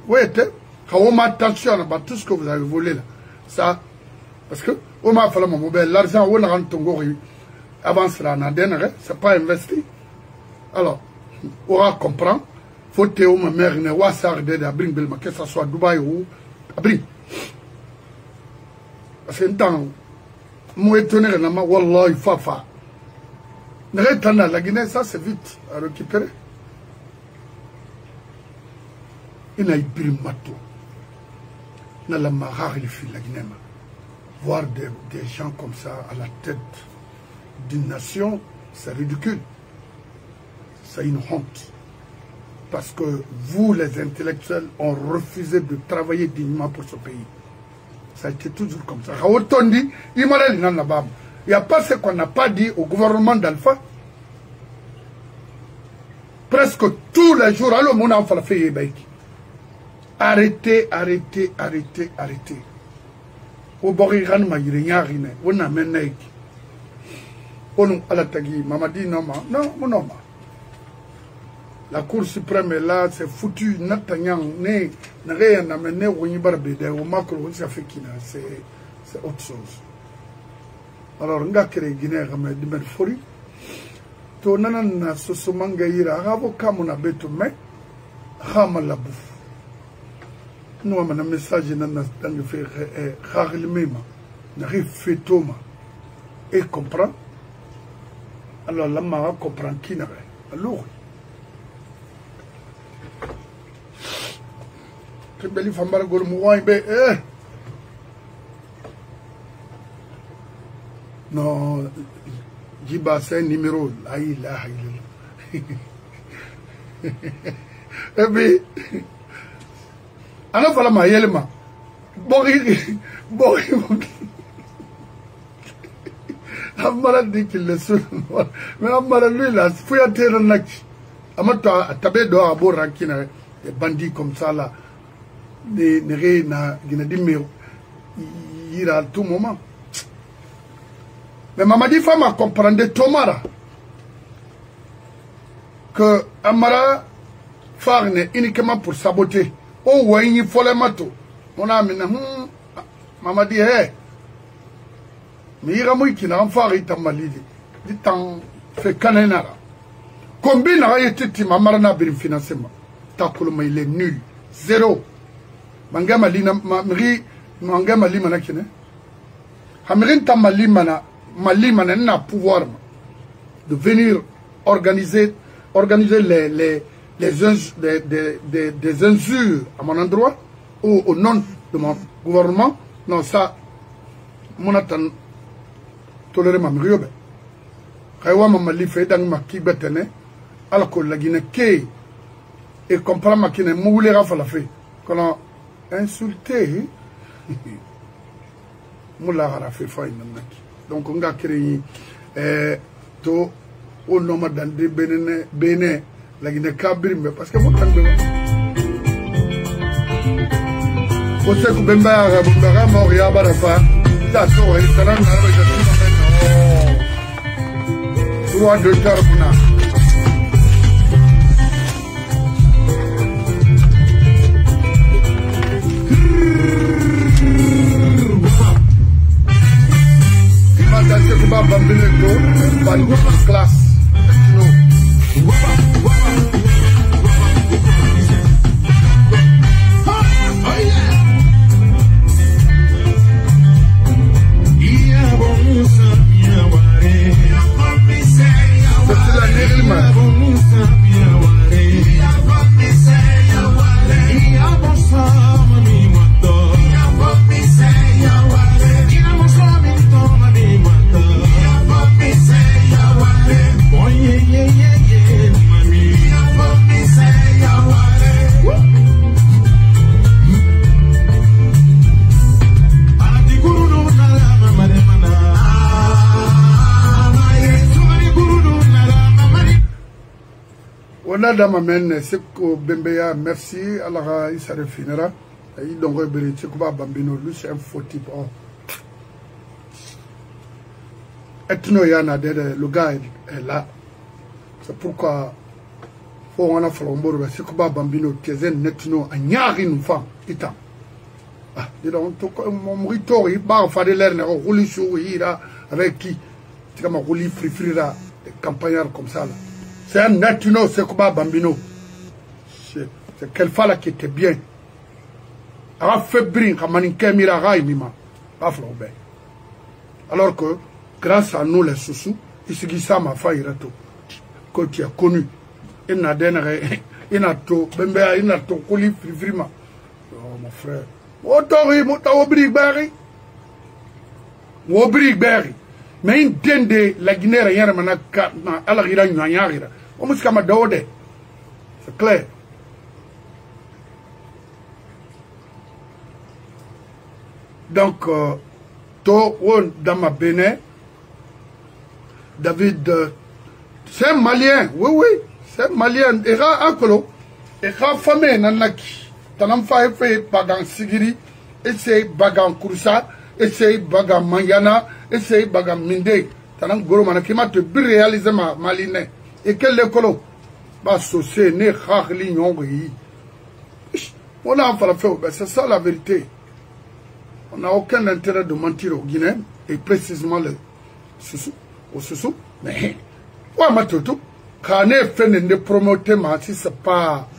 où était? On attention à tout ce que vous avez volé là. Ça, parce que on m'a fallu mon mobile, l'argent on a rendu avant cela, c'est pas investi. Alors, on va comprendre. Faut que ma mère ne voit ça que ce soit Dubaï ou Abri. Parce que tant, moi étonné, wallah, il faut faire. La Guinée, ça c'est vite à récupérer. Il y a eu Mato. Il y a la Mahar, il fait la Guinée. Voir des gens comme ça à la tête d'une nation, c'est ridicule. C'est une honte. Parce que vous, les intellectuels, ont refusé de travailler dignement pour ce pays. Ça a été toujours comme ça. Il n'y a pas ce qu'on n'a pas dit au gouvernement d'Alpha. Presque tous les jours, arrêtez, arrêtez, arrêtez, arrêtez. La Cour suprême est là, c'est foutu. C'est autre chose. Alors, on a créé Guinée, on a dit, mais fori. To nanana sosomanga ira havo kama na beto me hama la bouffe. Nous avons un message dans le fait Kharilmema, n'arrive fait Thomas et comprend. Alors la mara comprend qui n'a rien. Alors, très belle femme à la non, Jiba c'est un numéro. Là, il a. Et puis, alors voilà ma yelma. Amara dit qu'il le seul. Mais Amara lui là, faut y atterrir un acte. Amata tabé doit avoir rankina des bandits comme ça là. Des na ginadimé. Il a à tout moment. Mais Mamadi Fama comprendait Tomara que Amara farne uniquement pour saboter. Oh, ouais, il faut les matos. Mon ami, Mamadi, hé. Mais il y a un qui n'a pas fait de malidi. Il t'en fait canenara. Combien n'a été dit Mamara n'a pas financement? Takuluma, il est nul. Zéro. Mangama lina, mangama limana kine. Hamirin tamalimana. Mali n'a pouvoir de venir organiser des injures à mon endroit ou au nom de mon gouvernement. Non, ça, mon attend toléré ma mriobe. Kaiwa ma mali fait dans ma kibetene, alors que la Guinée qui et comprend ma kine moulé rafa la fait. Qu'on a insulté, moula rafa fait naki. Donc on a créé tout au nom dans des Bénin, la Guinée-Cabri, parce que vous savez que Bemba Bumba Moria Barafa, ça sort et ça n'a pas de droit de Tarbuna. C'est que Baba Bineto, par une classe. C'est la Nérima. On a dans ma main, c'est que Bembeya, merci, Allah, il se refinera. Il donc c'est que Bambino, lui, c'est un faux type. Ethno Yana, le gars est là. C'est pourquoi, faut on a fait un bon, c'est que Bambino, qui est un ethno, un yari, une femme, itam. Ah, dis donc, mon rito, il va faire l'air, il roule sur Hira, avec qui, c'est comme un roulis frifrira, des campagnards comme ça, là. C'est un ethno, c'est comme Bambino. C'est quelle femme qui était bien. A fait brin, a maniqué miraray, mima. Pas flambé. Alors que, grâce à nous, les sous-sous, il se dit ça, ma femme, il a tout. Que tu as connu. Il n'a dénéré, il n'a tout, Bembea, il n'a tout, couli, frima. Oh, mon frère. Otori, mota obrig berry. Obrig berry. Mais une dinde, la Guinée, rien, à la Gira, c'est clair. Donc, dans ma Bénin, David, c'est un Malien, oui, c'est un Malien. Et là, Akolo, et là, famille, Nanaki, Tanam fait Bagan Sigiri, et c'est Bagan Kouroussa, et c'est Bagan Mayana, et c'est Bagan Minde, Tanam Goromana, qui m'a te réalisé ma Maline. Et quel écolo? Bah, c'est né, Khali, Nyongri. On a enfin fait, c'est ça la vérité. On n'a aucun intérêt de mentir aux Guinéens, et précisément au Soussou. Mais, ouais, ma toto, quand on est fait de promoter, si c'est pas,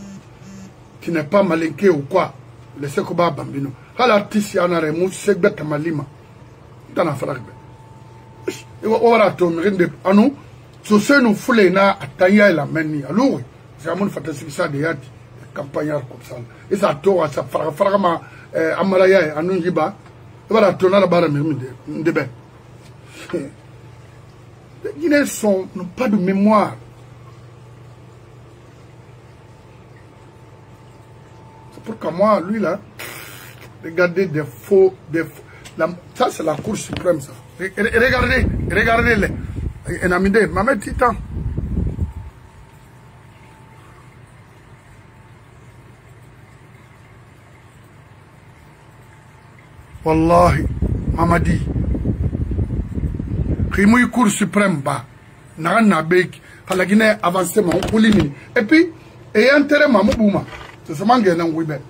qui n'est pas malinqué ou quoi, laissez qu'on va bambino. À l'artiste, il y en a remous, c'est bête à malima. Dans la fragme. Et on va tomber de anou, sur ce nous foulez na, à tailler la manie. Alors, c'est à mon fantastique ça de yati, campagnard comme ça. Et ça tourne, ça fragma, amaraya, anou yiba. Voilà, tourner la barre de bain. Les Guinéens n'ont pas de mémoire. C'est pourquoi moi, lui là, regardez des faux, ça c'est la Cour suprême ça. Regardez-les. Et Namide, Mamet Titan. Wallahi, Mamadi. Rimouille Cour suprême bas. N'a bek. La Guinée avancée, et puis, et intérêt, Mamoubouma. C'est ce manque d'un wibet.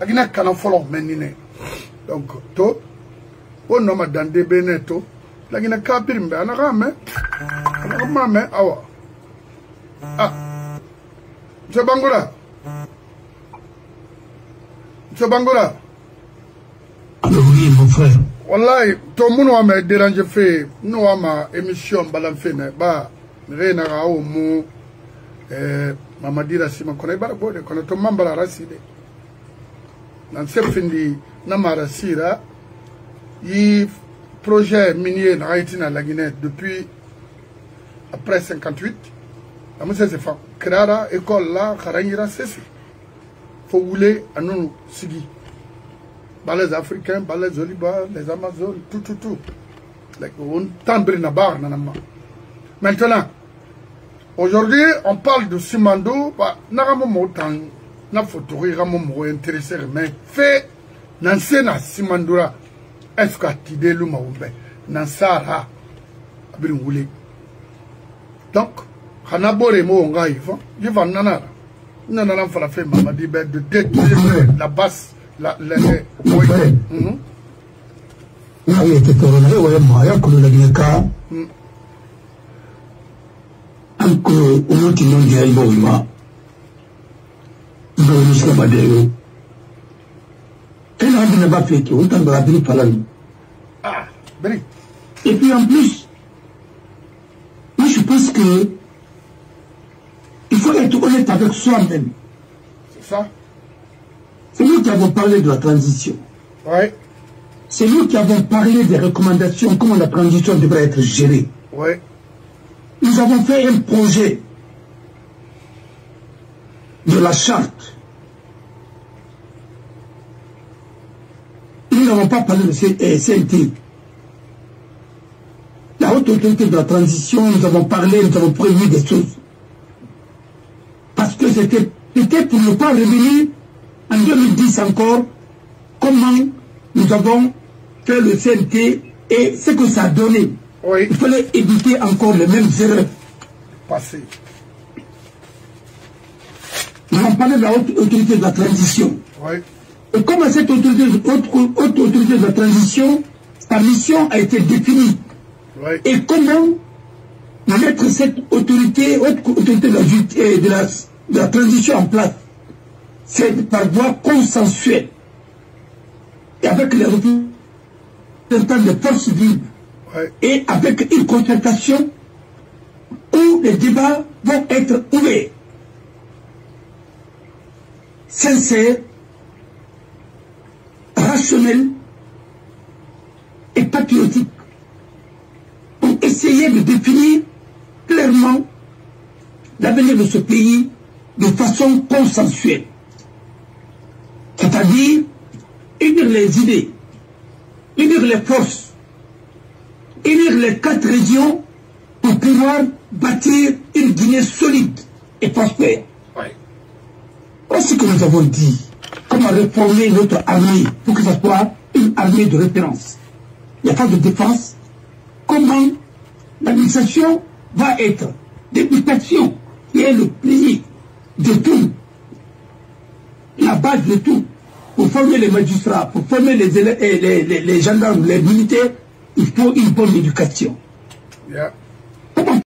La Guinée can'a follow menine. Donc, to, on nomme dans des beneto. La Guinée capirme, on a ramé. On a ramé, awa. Ah. Monsieur Bangola. Monsieur Bangola. Oui, mon frère. Wallahi, tout le monde m'a dérangé fait, nous avons émission balanfé, bah, rien à au mot, Mamadi Rassi, ma connaît pas le bon, qu'on a tout le monde à Rassi. Dans ce fini, Nama Rassira, il projet minier dans Haïti, dans la Guinée, depuis après 58, la monsieur s'est fait, Krara, école là, Karangira, c'est ça. Faut rouler à nous, Sigi. Les Africains, les Olibas, les Amazones, tout. Maintenant, aujourd'hui, on parle de Simandou, na photo, intéressé, mais fait, Nansena Simandoura, est-ce que tu dis le Maoumbe, Nansara, Abringoulé. Donc, Hanabore Moonga, il va Nanara. Nanara fera fait Mamadi de détruire la basse. La oui. Il était tourné, ouais, Maya, que la Guinée-Ka. Encore, au moins, qui n'ont dit, bon, et puis en plus, moi je pense que il faut être honnête avec soi-même. C'est ça. C'est nous qui avons parlé de la transition. Ouais. C'est nous qui avons parlé des recommandations, comment la transition devrait être gérée. Ouais. Nous avons fait un projet de la charte. Nous n'avons pas parlé de CNT. La haute autorité de la transition, nous avons parlé, nous avons prévu des choses. Parce que c'était peut-être pour ne pas revenir en 2010 encore, comment nous avons fait le CNT et ce que ça a donné. Oui. Il fallait éviter encore les mêmes erreurs. Passé. Nous avons parlé de la haute autorité de la transition. Oui. Et comme cette haute autorité de la transition, sa mission a été définie. Oui. Et comment mettre cette autorité, haute autorité de la transition en place? C'est par voie consensuelle. Et avec les représentants des forces vives. Oui. Et avec une concertation où les débats vont être ouverts, sincères, rationnels et patriotiques, pour essayer de définir clairement l'avenir de ce pays de façon consensuelle. C'est-à-dire unir les idées, unir les forces, unir les 4 régions pour pouvoir bâtir une Guinée solide et prospère. Voilà ce que nous avons dit. Comment réformer notre armée pour que ce soit une armée de référence. Il n'y a pas de défense. Comment l'administration va être l'éducation qui est le pilier de tout, la base de tout. Pour former les magistrats, pour former les gendarmes, les militaires, il faut une bonne éducation. Yeah.